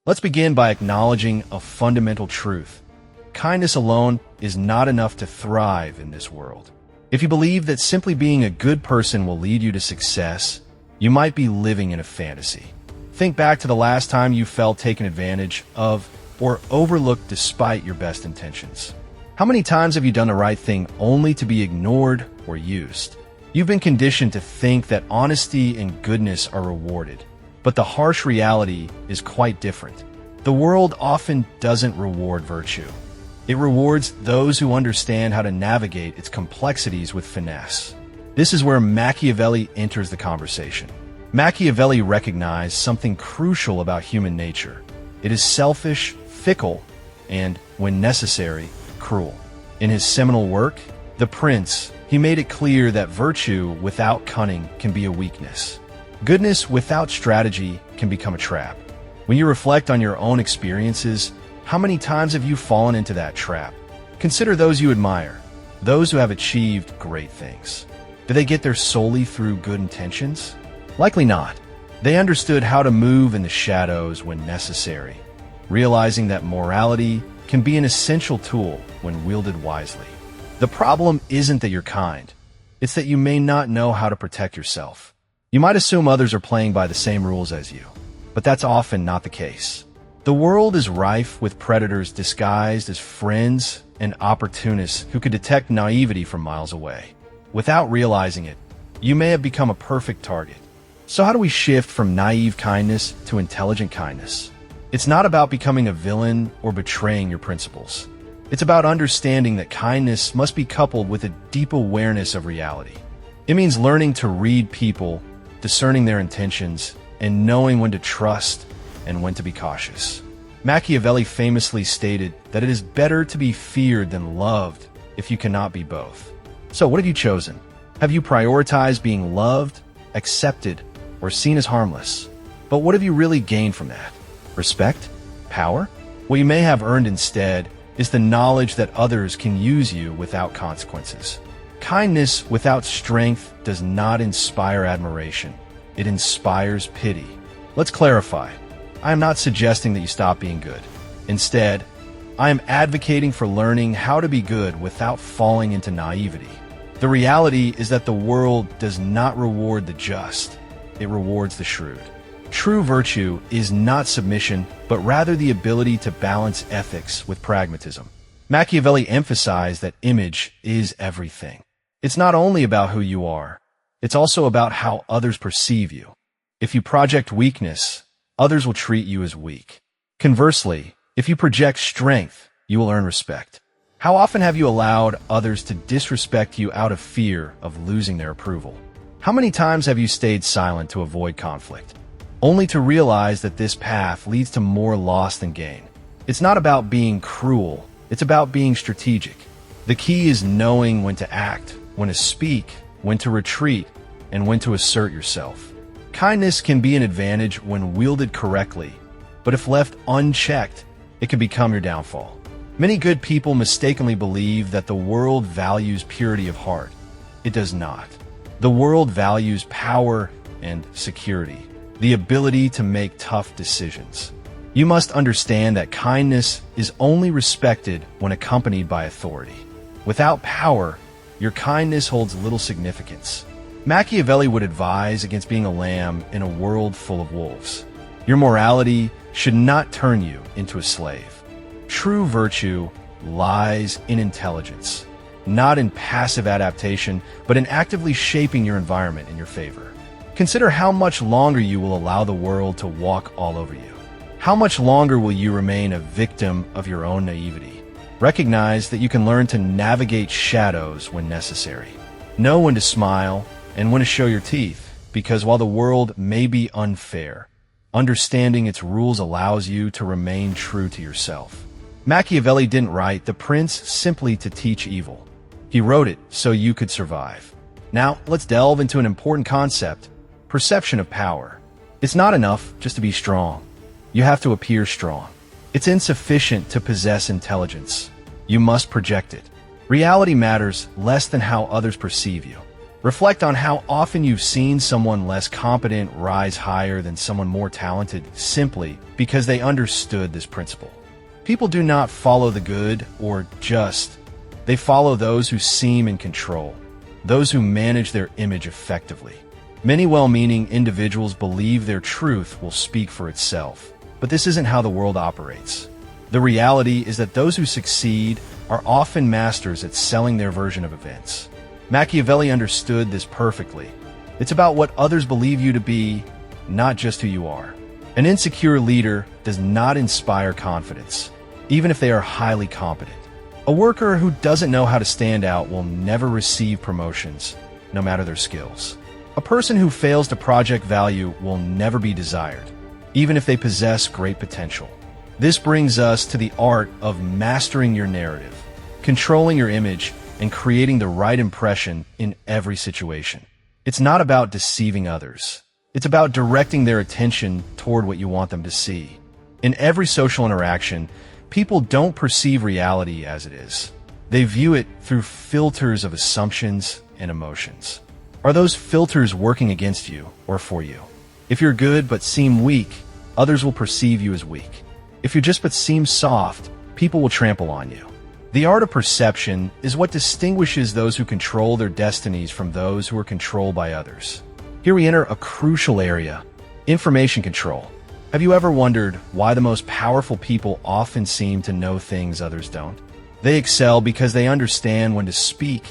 Let's begin by acknowledging a fundamental truth. Kindness alone is not enough to thrive in this world. If you believe that simply being a good person will lead you to success, you might be living in a fantasy. Think back to the last time you felt taken advantage of or overlooked despite your best intentions. How many times have you done the right thing only to be ignored or used? You've been conditioned to think that honesty and goodness are rewarded, but the harsh reality is quite different. The world often doesn't reward virtue. It rewards those who understand how to navigate its complexities with finesse. This is where Machiavelli enters the conversation. Machiavelli recognized something crucial about human nature. It is selfish, fickle, and, when necessary, cruel. In his seminal work, The Prince, he made it clear that virtue without cunning can be a weakness. Goodness without strategy can become a trap. When you reflect on your own experiences, how many times have you fallen into that trap? Consider those you admire, those who have achieved great things. Did they get there solely through good intentions? Likely not. They understood how to move in the shadows when necessary, realizing that morality can be an essential tool when wielded wisely. The problem isn't that you're kind. It's that you may not know how to protect yourself. You might assume others are playing by the same rules as you, but that's often not the case. The world is rife with predators disguised as friends and opportunists who could detect naivety from miles away. Without realizing it, you may have become a perfect target. So how do we shift from naive kindness to intelligent kindness? It's not about becoming a villain or betraying your principles. It's about understanding that kindness must be coupled with a deep awareness of reality. It means learning to read people, discerning their intentions, and knowing when to trust and when to be cautious. Machiavelli famously stated that it is better to be feared than loved if you cannot be both. So what have you chosen? Have you prioritized being loved, accepted, or seen as harmless? But what have you really gained from that? Respect? Power? What you may have earned instead is the knowledge that others can use you without consequences. Kindness without strength does not inspire admiration. It inspires pity. Let's clarify. I am not suggesting that you stop being good. Instead, I am advocating for learning how to be good without falling into naivety. The reality is that the world does not reward the just. It rewards the shrewd. True virtue is not submission, but rather the ability to balance ethics with pragmatism. Machiavelli emphasized that image is everything. It's not only about who you are, it's also about how others perceive you. If you project weakness, others will treat you as weak. Conversely, if you project strength, you will earn respect. How often have you allowed others to disrespect you out of fear of losing their approval? How many times have you stayed silent to avoid conflict, only to realize that this path leads to more loss than gain? It's not about being cruel, it's about being strategic. The key is knowing when to act, when to speak, when to retreat, and when to assert yourself. Kindness can be an advantage when wielded correctly, but if left unchecked, it can become your downfall. Many good people mistakenly believe that the world values purity of heart. It does not. The world values power and security, the ability to make tough decisions. You must understand that kindness is only respected when accompanied by authority. Without power, your kindness holds little significance. Machiavelli would advise against being a lamb in a world full of wolves. Your morality should not turn you into a slave. True virtue lies in intelligence, not in passive adaptation, but in actively shaping your environment in your favor. Consider how much longer you will allow the world to walk all over you. How much longer will you remain a victim of your own naivety? Recognize that you can learn to navigate shadows when necessary. Know when to smile and when to show your teeth, because while the world may be unfair, understanding its rules allows you to remain true to yourself. Machiavelli didn't write The Prince simply to teach evil. He wrote it so you could survive. Now, let's delve into an important concept: perception of power. It's not enough just to be strong. You have to appear strong. It's insufficient to possess intelligence. You must project it. Reality matters less than how others perceive you. Reflect on how often you've seen someone less competent rise higher than someone more talented simply because they understood this principle. People do not follow the good or just. They follow those who seem in control, those who manage their image effectively. Many well-meaning individuals believe their truth will speak for itself, but this isn't how the world operates. The reality is that those who succeed are often masters at selling their version of events. Machiavelli understood this perfectly. It's about what others believe you to be, not just who you are. An insecure leader does not inspire confidence, even if they are highly competent. A worker who doesn't know how to stand out will never receive promotions, no matter their skills. A person who fails to project value will never be desired, even if they possess great potential. This brings us to the art of mastering your narrative, controlling your image, and creating the right impression in every situation. It's not about deceiving others. It's about directing their attention toward what you want them to see. In every social interaction, people don't perceive reality as it is. They view it through filters of assumptions and emotions. Are those filters working against you or for you? If you're good but seem weak, others will perceive you as weak. If you just but seem soft, people will trample on you. The art of perception is what distinguishes those who control their destinies from those who are controlled by others. Here we enter a crucial area: information control. Have you ever wondered why the most powerful people often seem to know things others don't? They excel because they understand when to speak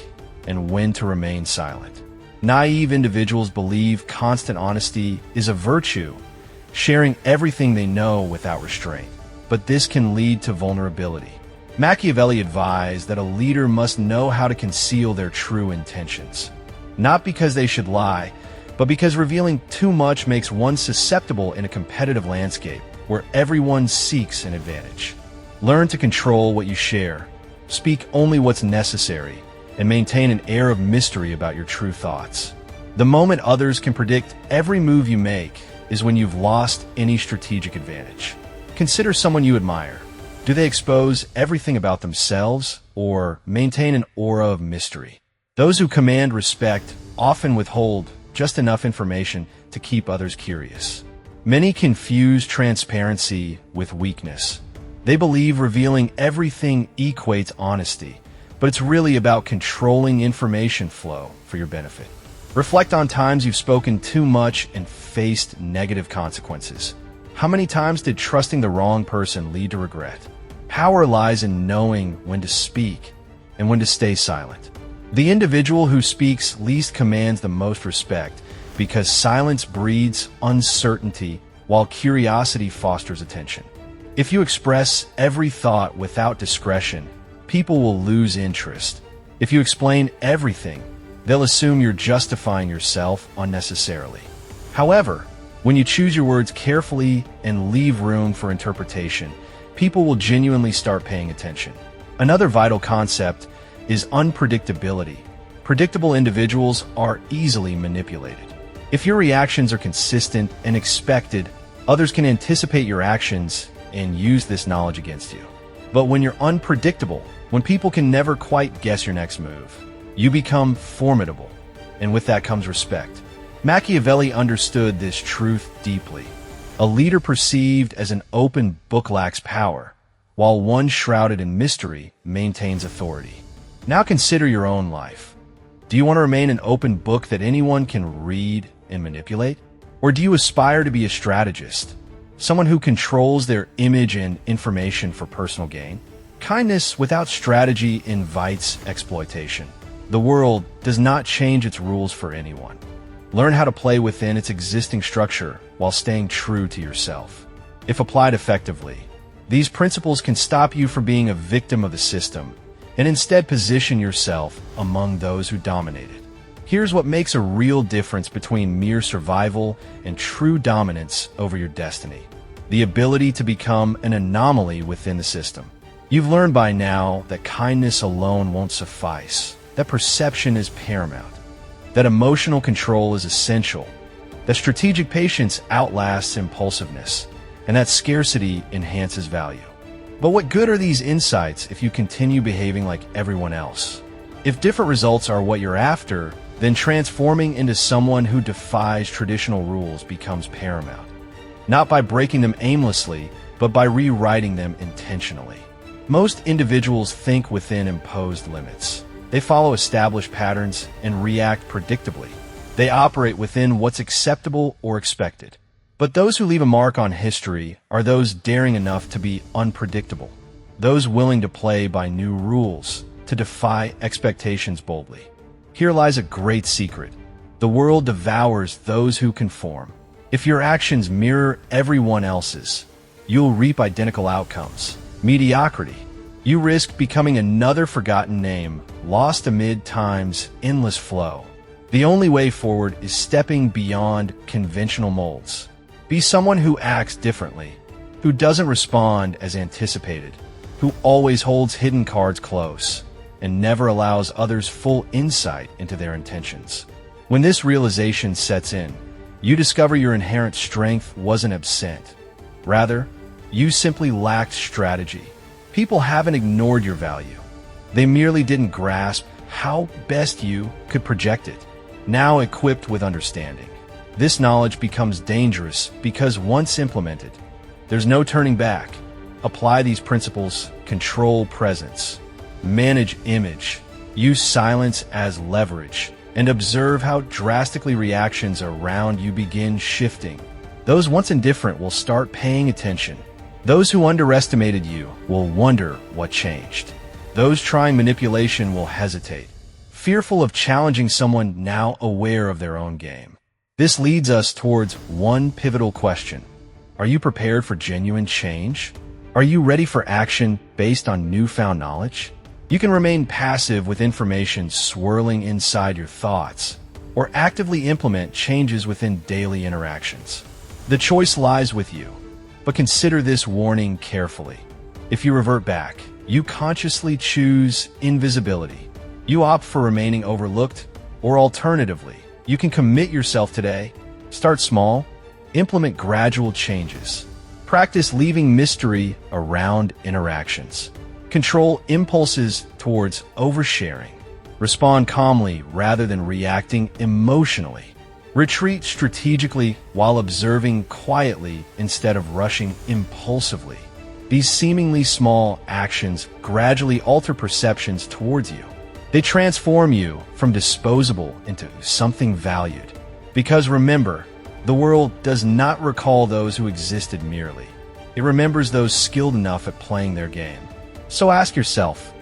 and when to remain silent. Naive individuals believe constant honesty is a virtue, sharing everything they know without restraint. But this can lead to vulnerability. Machiavelli advised that a leader must know how to conceal their true intentions, not because they should lie, but because revealing too much makes one susceptible in a competitive landscape where everyone seeks an advantage. Learn to control what you share, speak only what's necessary, and maintain an air of mystery about your true thoughts. The moment others can predict every move you make is when you've lost any strategic advantage. Consider someone you admire. Do they expose everything about themselves or maintain an aura of mystery? Those who command respect often withhold just enough information to keep others curious. Many confuse transparency with weakness. They believe revealing everything equates honesty, but it's really about controlling information flow for your benefit. Reflect on times you've spoken too much and faced negative consequences. How many times did trusting the wrong person lead to regret? Power lies in knowing when to speak and when to stay silent. The individual who speaks least commands the most respect because silence breeds uncertainty while curiosity fosters attention. If you express every thought without discretion, people will lose interest. If you explain everything, they'll assume you're justifying yourself unnecessarily. However, when you choose your words carefully and leave room for interpretation, people will genuinely start paying attention. Another vital concept is unpredictability. Predictable individuals are easily manipulated. If your reactions are consistent and expected, others can anticipate your actions and use this knowledge against you. But when you're unpredictable, when people can never quite guess your next move, you become formidable, and with that comes respect. Machiavelli understood this truth deeply. A leader perceived as an open book lacks power, while one shrouded in mystery maintains authority. Now consider your own life. Do you want to remain an open book that anyone can read and manipulate? Or do you aspire to be a strategist, someone who controls their image and information for personal gain? Kindness without strategy invites exploitation. The world does not change its rules for anyone. Learn how to play within its existing structure while staying true to yourself. If applied effectively, these principles can stop you from being a victim of the system and instead position yourself among those who dominate it. Here's what makes a real difference between mere survival and true dominance over your destiny: the ability to become an anomaly within the system. You've learned by now that kindness alone won't suffice, that perception is paramount, that emotional control is essential, that strategic patience outlasts impulsiveness, and that scarcity enhances value. But what good are these insights if you continue behaving like everyone else? If different results are what you're after, then transforming into someone who defies traditional rules becomes paramount. Not by breaking them aimlessly, but by rewriting them intentionally. Most individuals think within imposed limits. They follow established patterns and react predictably. They operate within what's acceptable or expected. But those who leave a mark on history are those daring enough to be unpredictable, those willing to play by new rules, to defy expectations boldly. Here lies a great secret. The world devours those who conform. If your actions mirror everyone else's, you'll reap identical outcomes. Mediocrity. You risk becoming another forgotten name, lost amid time's endless flow. The only way forward is stepping beyond conventional molds. Be someone who acts differently, who doesn't respond as anticipated, who always holds hidden cards close, and never allows others full insight into their intentions. When this realization sets in, you discover your inherent strength wasn't absent. Rather, you simply lacked strategy. People haven't ignored your value. They merely didn't grasp how best you could project it. Now equipped with understanding, this knowledge becomes dangerous because once implemented, there's no turning back. Apply these principles, control presence, manage image, use silence as leverage, and observe how drastically reactions around you begin shifting. Those once indifferent will start paying attention. Those who underestimated you will wonder what changed. Those trying manipulation will hesitate, fearful of challenging someone now aware of their own game. This leads us towards one pivotal question. Are you prepared for genuine change? Are you ready for action based on newfound knowledge? You can remain passive with information swirling inside your thoughts, or actively implement changes within daily interactions. The choice lies with you, but consider this warning carefully. If you revert back, you consciously choose invisibility. You opt for remaining overlooked, or alternatively, you can commit yourself today. Start small, implement gradual changes. Practice leaving mystery around interactions. Control impulses towards oversharing. Respond calmly rather than reacting emotionally. Retreat strategically while observing quietly instead of rushing impulsively. These seemingly small actions gradually alter perceptions towards you. They transform you from disposable into something valued. Because remember, the world does not recall those who existed merely. It remembers those skilled enough at playing their game. So ask yourself,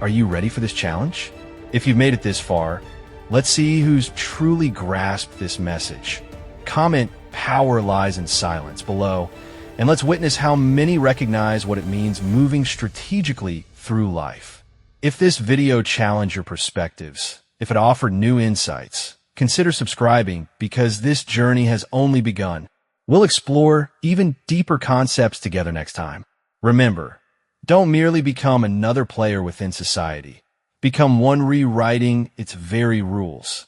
are you ready for this challenge? If you've made it this far, let's see who's truly grasped this message. Comment "Power lies in silence" below, and let's witness how many recognize what it means moving strategically through life. If this video challenged your perspectives, if it offered new insights, consider subscribing because this journey has only begun. We'll explore even deeper concepts together next time. Remember, don't merely become another player within society. Become one rewriting its very rules.